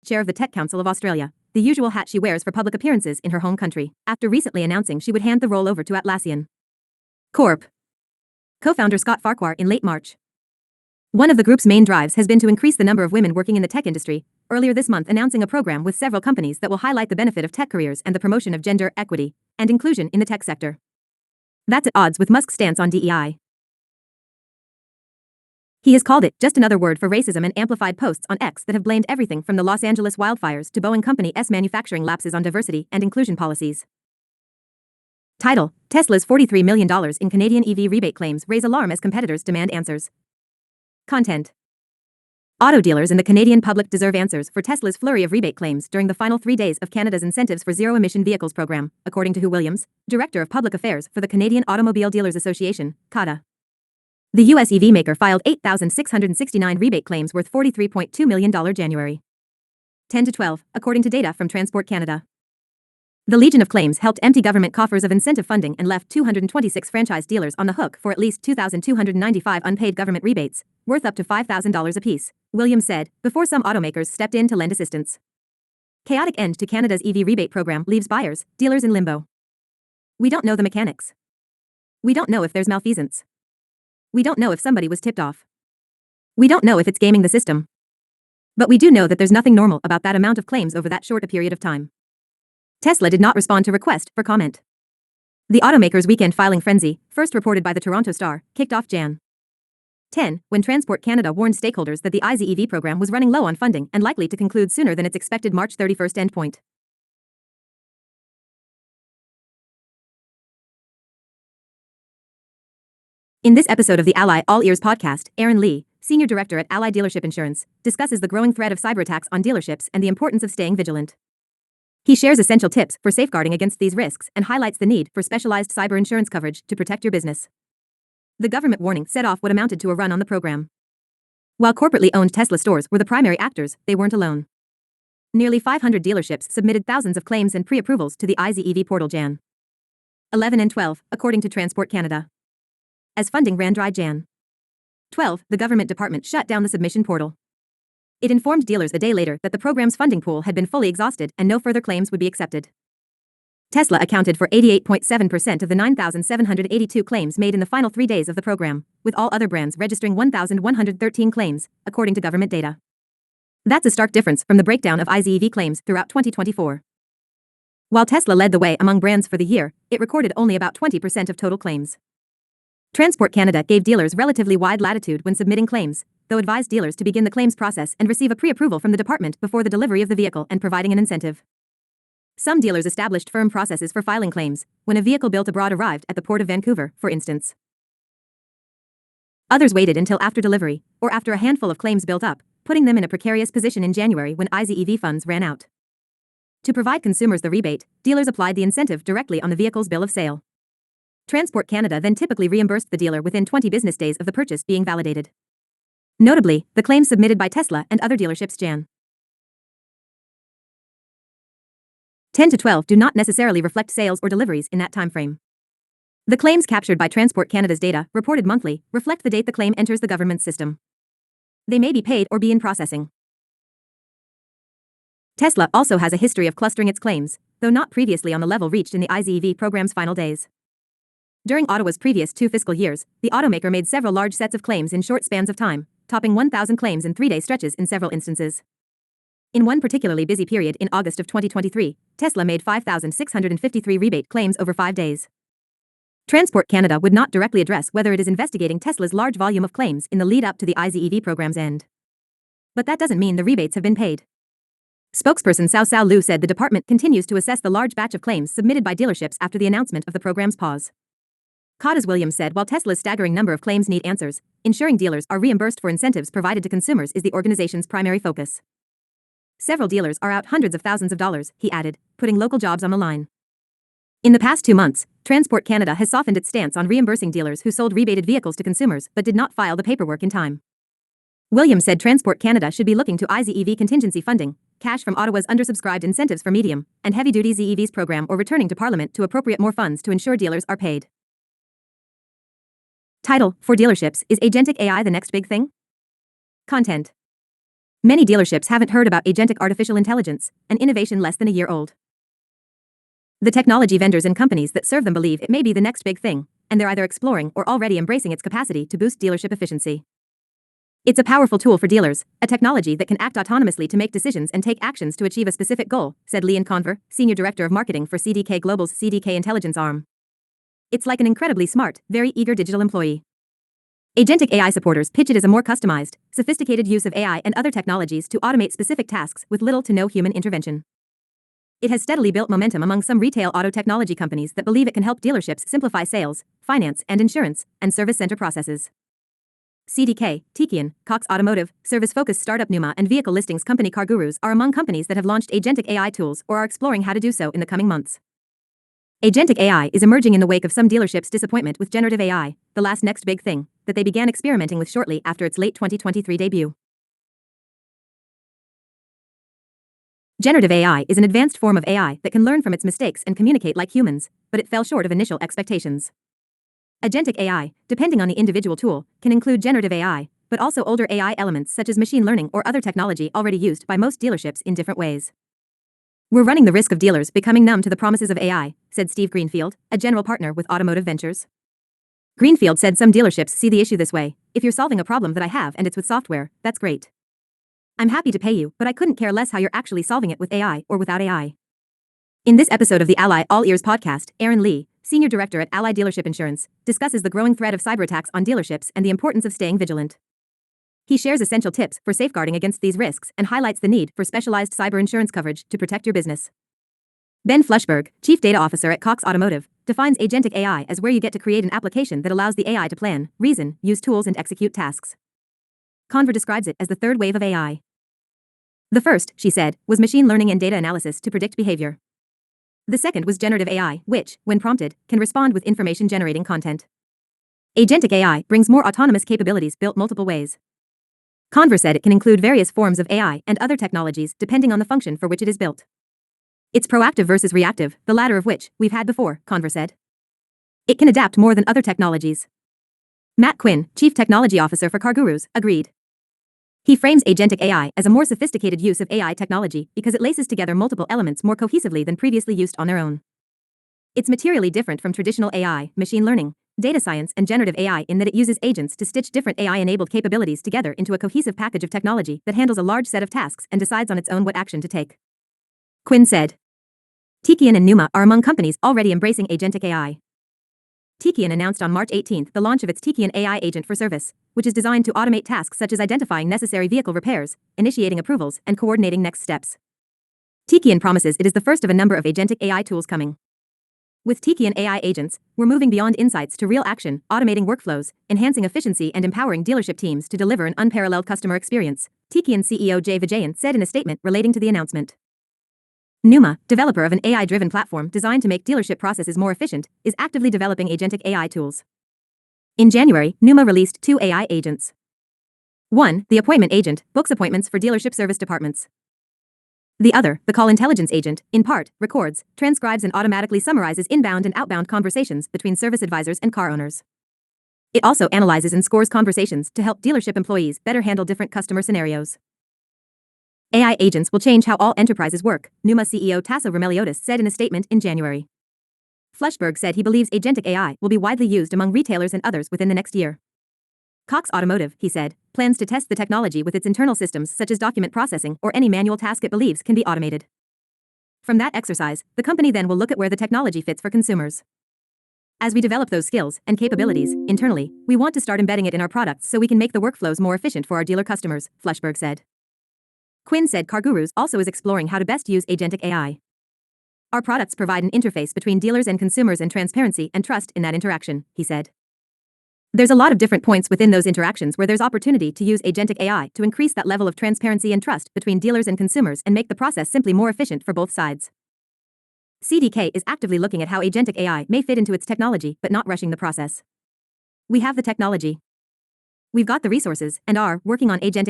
chair of the Tech Council of Australia, the usual hat she wears for public appearances in her home country, after recently announcing she would hand the role over to Atlassian Corp. Co-founder Scott Farquhar in late March. One of the group's main drives has been to increase the number of women working in the tech industry, earlier this month announcing a program with several companies that will highlight the benefit of tech careers and the promotion of gender equity and inclusion in the tech sector. That's at odds with Musk's stance on DEI. He has called it just another word for racism and amplified posts on X that have blamed everything from the Los Angeles wildfires to Boeing Company's manufacturing lapses on diversity and inclusion policies. Title: Tesla's $43 million in Canadian EV rebate claims raise alarm as competitors demand answers. Content: Auto dealers in the Canadian public deserve answers for Tesla's flurry of rebate claims during the final 3 days of Canada's Incentives for Zero-Emission Vehicles program, according to Hugh Williams, Director of Public Affairs for the Canadian Automobile Dealers Association, CADA. The US EV maker filed 8,669 rebate claims worth $43.2 million January 10 to 12, according to data from Transport Canada. The legion of claims helped empty government coffers of incentive funding and left 226 franchise dealers on the hook for at least 2,295 unpaid government rebates, worth up to $5,000 apiece, Williams said, before some automakers stepped in to lend assistance. Chaotic end to Canada's EV rebate program leaves buyers, dealers in limbo. We don't know the mechanics. We don't know if there's malfeasance. We don't know if somebody was tipped off. We don't know if it's gaming the system. But we do know that there's nothing normal about that amount of claims over that short a period of time. Tesla did not respond to request for comment. The automaker's weekend filing frenzy, first reported by the Toronto Star, kicked off Jan. 10, when Transport Canada warned stakeholders that the IZEV program was running low on funding and likely to conclude sooner than its expected March 31st endpoint. In this episode of the Ally All Ears podcast, Aaron Lee, Senior Director at Ally Dealership Insurance, discusses the growing threat of cyberattacks on dealerships and the importance of staying vigilant. He shares essential tips for safeguarding against these risks and highlights the need for specialized cyber insurance coverage to protect your business. The government warning set off what amounted to a run on the program. While corporately owned Tesla stores were the primary actors, they weren't alone. Nearly 500 dealerships submitted thousands of claims and pre-approvals to the IZEV portal Jan 11 and 12, according to Transport Canada. As funding ran dry Jan 12, the government department shut down the submission portal. It informed dealers a day later that the program's funding pool had been fully exhausted and no further claims would be accepted. Tesla accounted for 88.7% of the 9,782 claims made in the final 3 days of the program, with all other brands registering 1,113 claims, according to government data. That's a stark difference from the breakdown of IZEV claims throughout 2024. While Tesla led the way among brands for the year, it recorded only about 20% of total claims. Transport Canada gave dealers relatively wide latitude when submitting claims, though advised dealers to begin the claims process and receive a pre-approval from the department before the delivery of the vehicle and providing an incentive. Some dealers established firm processes for filing claims when a vehicle built abroad arrived at the Port of Vancouver, for instance. Others waited until after delivery, or after a handful of claims built up, putting them in a precarious position in January when IZEV funds ran out. To provide consumers the rebate, dealers applied the incentive directly on the vehicle's bill of sale. Transport Canada then typically reimbursed the dealer within 20 business days of the purchase being validated. Notably, the claims submitted by Tesla and other dealerships Jan 10 to 12 do not necessarily reflect sales or deliveries in that timeframe. The claims captured by Transport Canada's data, reported monthly, reflect the date the claim enters the government's system. They may be paid or be in processing. Tesla also has a history of clustering its claims, though not previously on the level reached in the IZEV program's final days. During Ottawa's previous 2 fiscal years, the automaker made several large sets of claims in short spans of time, topping 1,000 claims in 3-day stretches in several instances. In one particularly busy period in August of 2023, Tesla made 5,653 rebate claims over 5 days. Transport Canada would not directly address whether it is investigating Tesla's large volume of claims in the lead-up to the IZEV program's end. But that doesn't mean the rebates have been paid. Spokesperson Cao Lu said the department continues to assess the large batch of claims submitted by dealerships after the announcement of the program's pause. CADA's Williams said while Tesla's staggering number of claims need answers, ensuring dealers are reimbursed for incentives provided to consumers is the organization's primary focus. Several dealers are out hundreds of thousands of dollars, he added, putting local jobs on the line. In the past 2 months, Transport Canada has softened its stance on reimbursing dealers who sold rebated vehicles to consumers but did not file the paperwork in time. Williams said Transport Canada should be looking to IZEV contingency funding, cash from Ottawa's undersubscribed incentives for medium and heavy-duty ZEVs program or returning to Parliament to appropriate more funds to ensure dealers are paid. Title: For dealerships, is agentic AI the next big thing? Content: Many dealerships haven't heard about agentic artificial intelligence, an innovation less than a year old. The technology vendors and companies that serve them believe it may be the next big thing, and they're either exploring or already embracing its capacity to boost dealership efficiency. It's a powerful tool for dealers, a technology that can act autonomously to make decisions and take actions to achieve a specific goal, said Leon Conver, Senior Director of Marketing for CDK Global's CDK Intelligence arm. It's like an incredibly smart, very eager digital employee. Agentic AI supporters pitch it as a more customized, sophisticated use of AI and other technologies to automate specific tasks with little to no human intervention. It has steadily built momentum among some retail auto technology companies that believe it can help dealerships simplify sales, finance and insurance, and service center processes. CDK, Tikian, Cox Automotive, service-focused startup Numa and vehicle listings company CarGurus are among companies that have launched agentic AI tools or are exploring how to do so in the coming months. Agentic AI is emerging in the wake of some dealerships' disappointment with generative AI, the last next big thing, that they began experimenting with shortly after its late 2023 debut. Generative AI is an advanced form of AI that can learn from its mistakes and communicate like humans, but it fell short of initial expectations. Agentic AI, depending on the individual tool, can include generative AI, but also older AI elements such as machine learning or other technology already used by most dealerships in different ways. We're running the risk of dealers becoming numb to the promises of AI, said Steve Greenfield, a general partner with Automotive Ventures. Greenfield said some dealerships see the issue this way: if you're solving a problem that I have and it's with software, that's great. I'm happy to pay you, but I couldn't care less how you're actually solving it with AI or without AI. In this episode of the Ally All Ears podcast, Aaron Lee, Senior Director at Ally Dealership Insurance, discusses the growing threat of cyberattacks on dealerships and the importance of staying vigilant. He shares essential tips for safeguarding against these risks and highlights the need for specialized cyber insurance coverage to protect your business. Ben Flushberg, Chief Data Officer at Cox Automotive, defines agentic AI as where you get to create an application that allows the AI to plan, reason, use tools and execute tasks. Conver describes it as the third wave of AI. The first, she said, was machine learning and data analysis to predict behavior. The second was generative AI, which, when prompted, can respond with information-generating content. Agentic AI brings more autonomous capabilities built multiple ways. Conver said it can include various forms of AI and other technologies depending on the function for which it is built. It's proactive versus reactive, the latter of which we've had before, Conver said. It can adapt more than other technologies. Matt Quinn, Chief Technology Officer for CarGurus, agreed. He frames agentic AI as a more sophisticated use of AI technology because it laces together multiple elements more cohesively than previously used on their own. It's materially different from traditional AI, machine learning, data science and generative AI in that it uses agents to stitch different AI-enabled capabilities together into a cohesive package of technology that handles a large set of tasks and decides on its own what action to take. Quinn said. Tikian and Numa are among companies already embracing agentic AI. Tikian announced on March 18 the launch of its Tikian AI Agent for Service, which is designed to automate tasks such as identifying necessary vehicle repairs, initiating approvals, and coordinating next steps. Tikian promises it is the first of a number of agentic AI tools coming. With Tikian AI agents, we're moving beyond insights to real action, automating workflows, enhancing efficiency and empowering dealership teams to deliver an unparalleled customer experience, Tikian CEO Jay Vijayan said in a statement relating to the announcement. Numa, developer of an AI-driven platform designed to make dealership processes more efficient, is actively developing agentic AI tools. In January, Numa released 2 AI agents. 1, the appointment agent, books appointments for dealership service departments. The other, the call intelligence agent, in part, records, transcribes and automatically summarizes inbound and outbound conversations between service advisors and car owners. It also analyzes and scores conversations to help dealership employees better handle different customer scenarios. AI agents will change how all enterprises work, Numa CEO Tasso Remeliotis said in a statement in January. Flushberg said he believes agentic AI will be widely used among retailers and others within the next year. Cox Automotive, he said, plans to test the technology with its internal systems such as document processing or any manual task it believes can be automated. From that exercise, the company then will look at where the technology fits for consumers. As we develop those skills and capabilities internally, we want to start embedding it in our products so we can make the workflows more efficient for our dealer customers, Flushberg said. Quinn said CarGurus also is exploring how to best use agentic AI. Our products provide an interface between dealers and consumers and transparency and trust in that interaction, he said. There's a lot of different points within those interactions where there's opportunity to use agentic AI to increase that level of transparency and trust between dealers and consumers and make the process simply more efficient for both sides. CDK is actively looking at how agentic AI may fit into its technology but not rushing the process. We have the technology. We've got the resources and are working on agentic